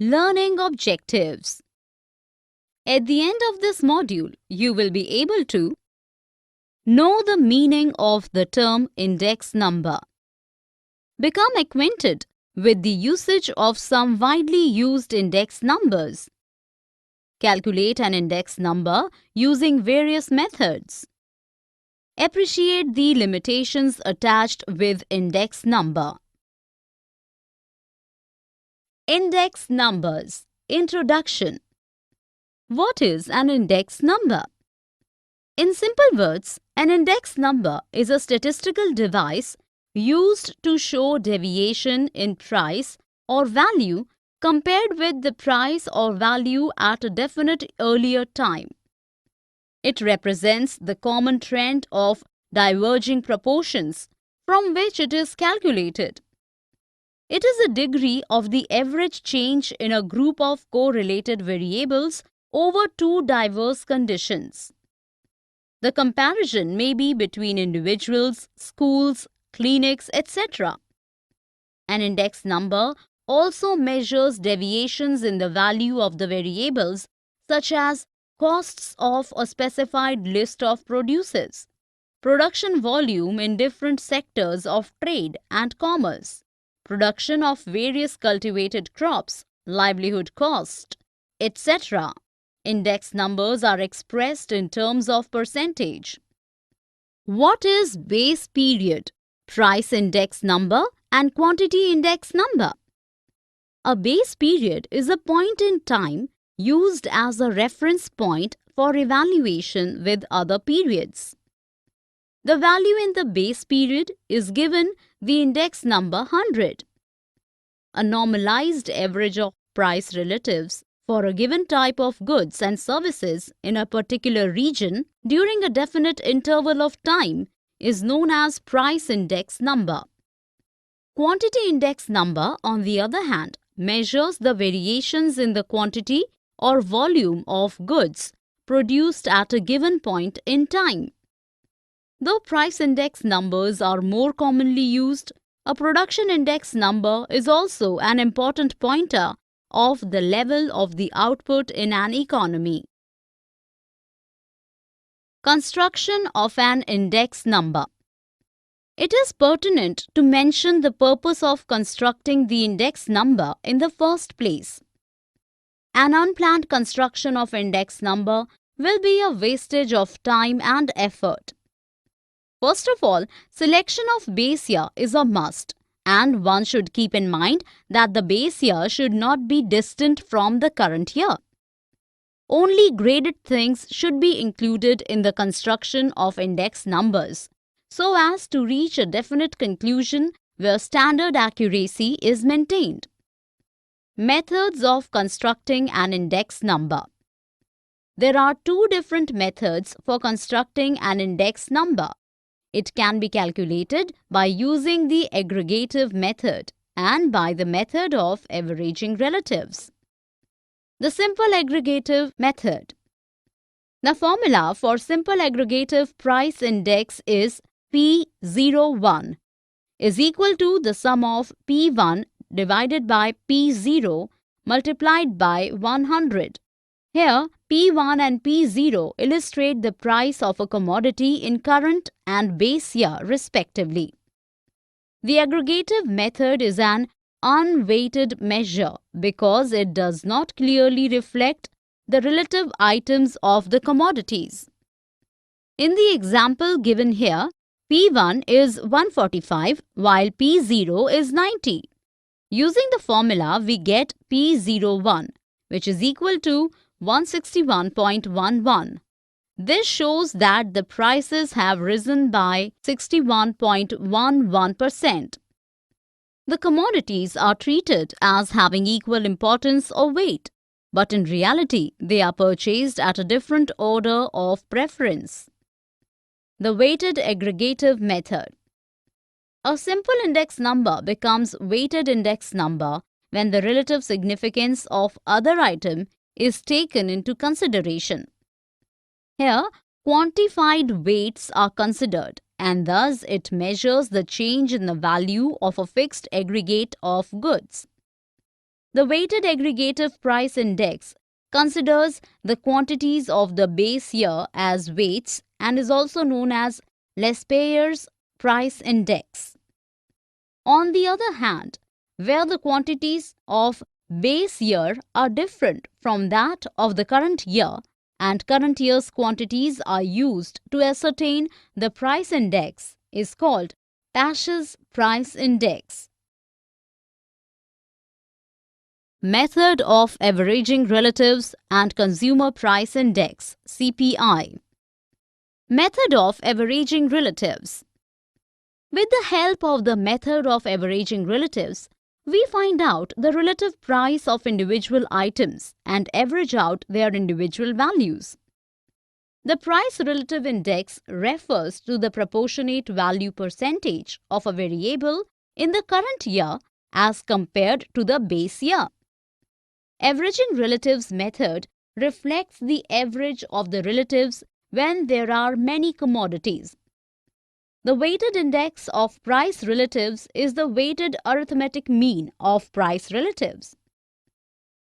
Learning objectives. At the end of this module, you will be able to know the meaning of the term index number. Become acquainted with the usage of some widely used index numbers. Calculate an index number using various methods. Appreciate the limitations attached with index number. Index numbers. Introduction. What is an index number? In simple words, an index number is a statistical device used to show deviation in price or value compared with the price or value at a definite earlier time. It represents the common trend of diverging proportions from which it is calculated. It is a degree of the average change in a group of correlated variables over two diverse conditions. The comparison may be between individuals, schools, clinics, etc. An index number also measures deviations in the value of the variables such as costs of a specified list of producers, production volume in different sectors of trade and commerce, production of various cultivated crops, livelihood cost, etc. Index numbers are expressed in terms of percentage. What is base period, price index number, and quantity index number? A base period is a point in time used as a reference point for evaluation with other periods. The value in the base period is given the index number 100. A normalized average of price relatives for a given type of goods and services in a particular region during a definite interval of time is known as price index number. Quantity index number, on the other hand, measures the variations in the quantity or volume of goods produced at a given point in time. Though price index numbers are more commonly used, a production index number is also an important pointer of the level of the output in an economy. Construction of an index number. It is pertinent to mention the purpose of constructing the index number in the first place. An unplanned construction of index number will be a wastage of time and effort. First of all, selection of base year is a must, and one should keep in mind that the base year should not be distant from the current year. Only graded things should be included in the construction of index numbers, so as to reach a definite conclusion where standard accuracy is maintained. Methods of constructing an index number. There are two different methods for constructing an index number. It can be calculated by using the aggregative method and by the method of averaging relatives. The simple aggregative method. The formula for simple aggregative price index is P01 is equal to the sum of P1 divided by P0 multiplied by 100. Here, P1 and P0 illustrate the price of a commodity in current and base year respectively. The aggregative method is an unweighted measure because it does not clearly reflect the relative items of the commodities. In the example given here, P1 is 145 while P0 is 90. Using the formula, we get P01, which is equal to 161.11. This shows that the prices have risen by 61.11%. The commodities are treated as having equal importance or weight, but in reality, they are purchased at a different order of preference. The weighted aggregative method. A simple index number becomes weighted index number when the relative significance of other item is taken into consideration. Here, quantified weights are considered, and thus it measures the change in the value of a fixed aggregate of goods. The weighted aggregative price index considers the quantities of the base year as weights and is also known as Lespayer's price index. On the other hand, where the quantities of base year are different from that of the current year and current year's quantities are used to ascertain the price index is called Pash's price index. Method of averaging relatives and consumer price index CPI. Method of averaging relatives. With the help of the method of averaging relatives, we find out the relative price of individual items and average out their individual values. The price relative index refers to the proportionate value percentage of a variable in the current year as compared to the base year. Averaging relatives method reflects the average of the relatives when there are many commodities. The weighted index of price relatives is the weighted arithmetic mean of price relatives.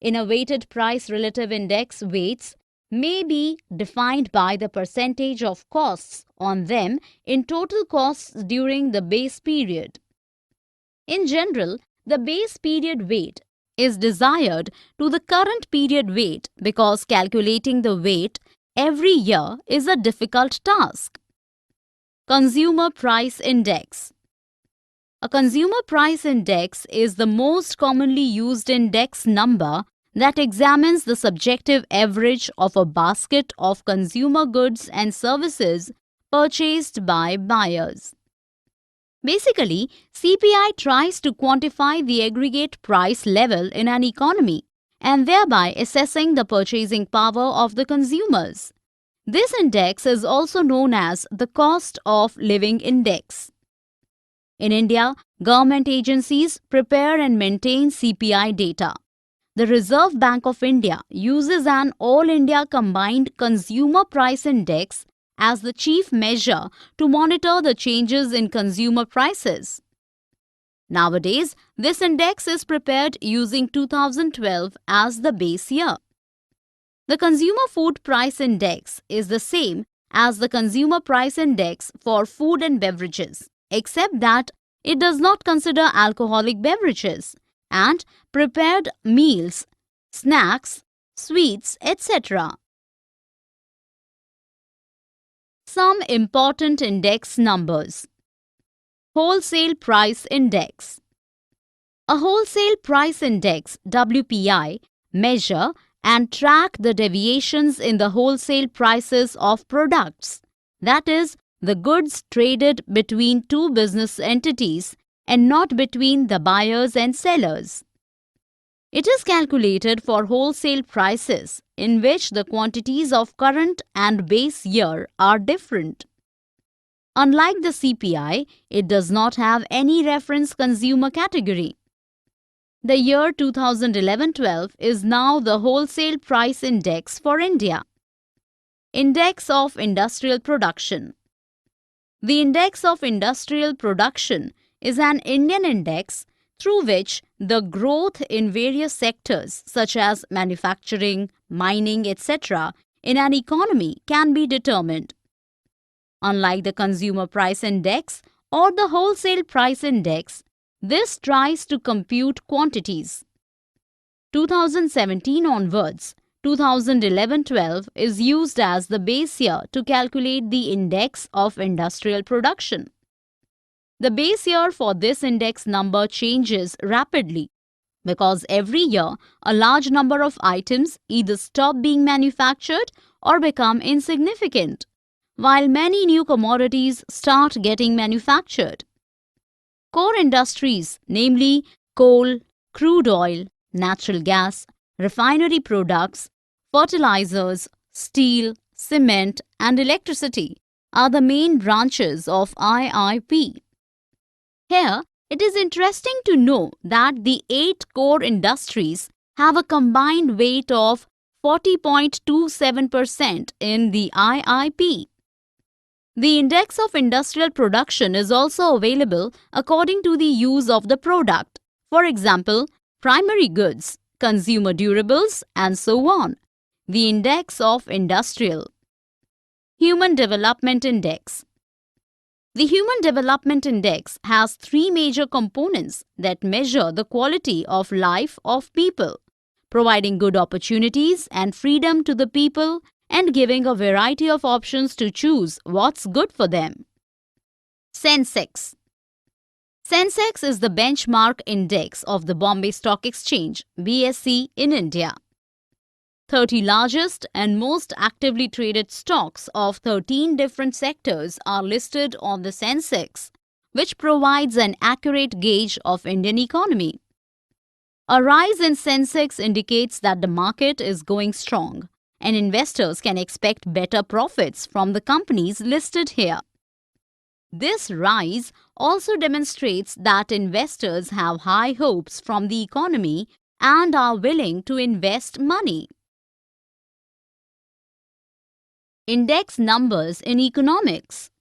In a weighted price relative index, weights may be defined by the percentage of costs on them in total costs during the base period. In general, the base period weight is desired to the current period weight because calculating the weight every year is a difficult task. Consumer Price Index. A consumer price index is the most commonly used index number that examines the subjective average of a basket of consumer goods and services purchased by buyers. Basically, CPI tries to quantify the aggregate price level in an economy and thereby assessing the purchasing power of the consumers. This index is also known as the Cost of Living Index. In India, government agencies prepare and maintain CPI data. The Reserve Bank of India uses an All India Combined Consumer Price Index as the chief measure to monitor the changes in consumer prices. Nowadays, this index is prepared using 2012 as the base year. The Consumer Food Price Index is the same as the Consumer Price Index for food and beverages, except that it does not consider alcoholic beverages and prepared meals, snacks, sweets, etc. Some important index numbers. Wholesale Price Index. A Wholesale Price Index WPI measure and track the deviations in the wholesale prices of products, that is, the goods traded between two business entities and not between the buyers and sellers. It is calculated for wholesale prices in which the quantities of current and base year are different. Unlike the CPI, it does not have any reference consumer category. The year 2011-12 is now the Wholesale Price Index for India. Index of Industrial Production. The Index of Industrial Production is an Indian index through which the growth in various sectors such as manufacturing, mining, etc. in an economy can be determined. Unlike the Consumer Price Index or the Wholesale Price Index, this tries to compute quantities. 2017 onwards, 2011-12 is used as the base year to calculate the Index of Industrial Production. The base year for this index number changes rapidly because every year a large number of items either stop being manufactured or become insignificant, while many new commodities start getting manufactured. Core industries, namely coal, crude oil, natural gas, refinery products, fertilizers, steel, cement, and electricity, are the main branches of IIP. Here, it is interesting to know that the 8 core industries have a combined weight of 40.27% in the IIP. The Index of Industrial Production is also available according to the use of the product. For example, primary goods, consumer durables, and so on. The Index of Industrial. Human Development Index. The Human Development Index has three major components that measure the quality of life of people, providing good opportunities and freedom to the people and giving a variety of options to choose what's good for them. Sensex. Sensex is the benchmark index of the Bombay Stock Exchange (BSE) in India. 30 largest and most actively traded stocks of 13 different sectors are listed on the Sensex, which provides an accurate gauge of Indian economy. A rise in Sensex indicates that the market is going strong, and investors can expect better profits from the companies listed here. This rise also demonstrates that investors have high hopes from the economy and are willing to invest money. Index numbers in economics.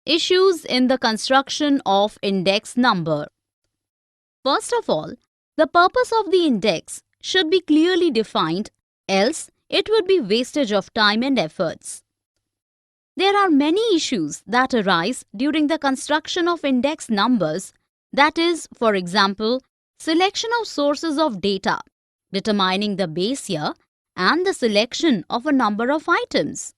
Issues in the construction of index number. First of all, the purpose of the index should be clearly defined, else it would be wastage of time and efforts. There are many issues that arise during the construction of index numbers, that is, for example, selection of sources of data, determining the base year, and the selection of a number of items.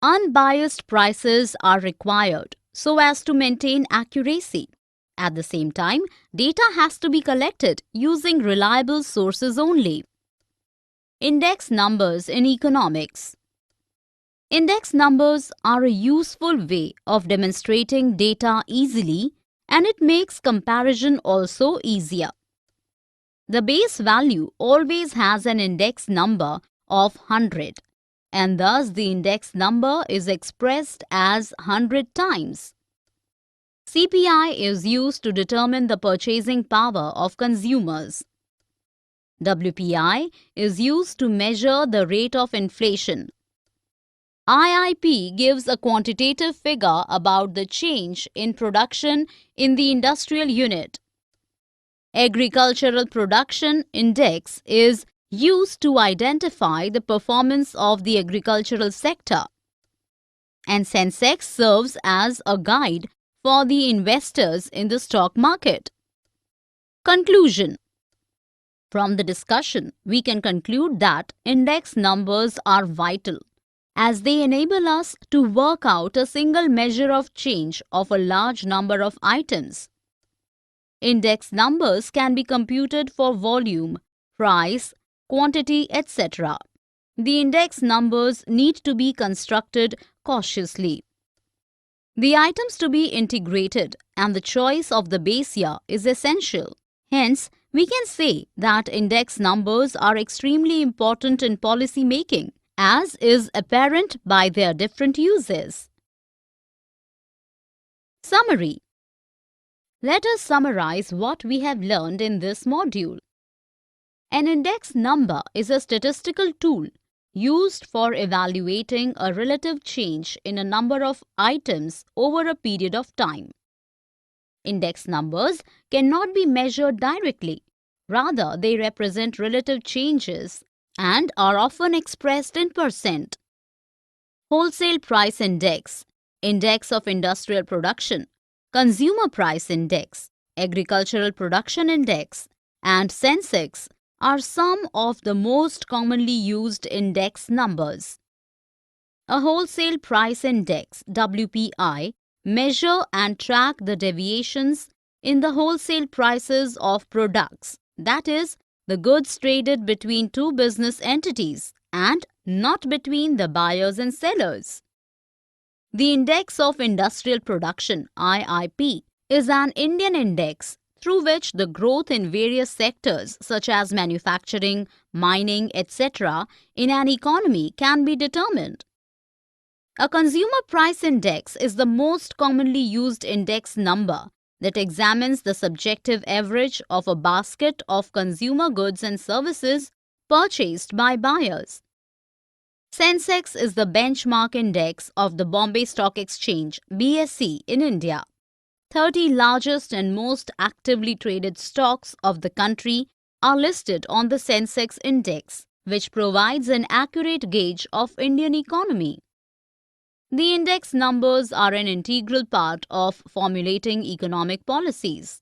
Unbiased prices are required so as to maintain accuracy. At the same time, data has to be collected using reliable sources only. Index numbers in economics. Index numbers are a useful way of demonstrating data easily, and it makes comparison also easier. The base value always has an index number of 100, and thus the index number is expressed as 100 times. CPI is used to determine the purchasing power of consumers. WPI is used to measure the rate of inflation. IIP gives a quantitative figure about the change in production in the industrial unit. Agricultural Production Index is used to identify the performance of the agricultural sector. And Sensex serves as a guide for the investors in the stock market. Conclusion. From the discussion, we can conclude that index numbers are vital, as they enable us to work out a single measure of change of a large number of items. Index numbers can be computed for volume, price, quantity, etc. The index numbers need to be constructed cautiously. The items to be integrated and the choice of the base year is essential. Hence, we can say that index numbers are extremely important in policy making, as is apparent by their different uses. Summary. Let us summarize what we have learned in this module. An index number is a statistical tool used for evaluating a relative change in a number of items over a period of time. Index numbers cannot be measured directly. Rather, they represent relative changes and are often expressed in percent. Wholesale Price Index, Index of Industrial Production, Consumer Price Index, Agricultural Production Index, and Sensex are some of the most commonly used index numbers. A Wholesale Price Index (WPI) measure and track the deviations in the wholesale prices of products, that is, the goods traded between two business entities and not between the buyers and sellers. The Index of Industrial Production (IIP) is an Indian index through which the growth in various sectors such as manufacturing, mining, etc. in an economy can be determined. A Consumer Price Index is the most commonly used index number that examines the subjective average of a basket of consumer goods and services purchased by buyers. Sensex is the benchmark index of the Bombay Stock Exchange (BSE) in India. 30 largest and most actively traded stocks of the country are listed on the Sensex Index, which provides an accurate gauge of Indian economy. The index numbers are an integral part of formulating economic policies.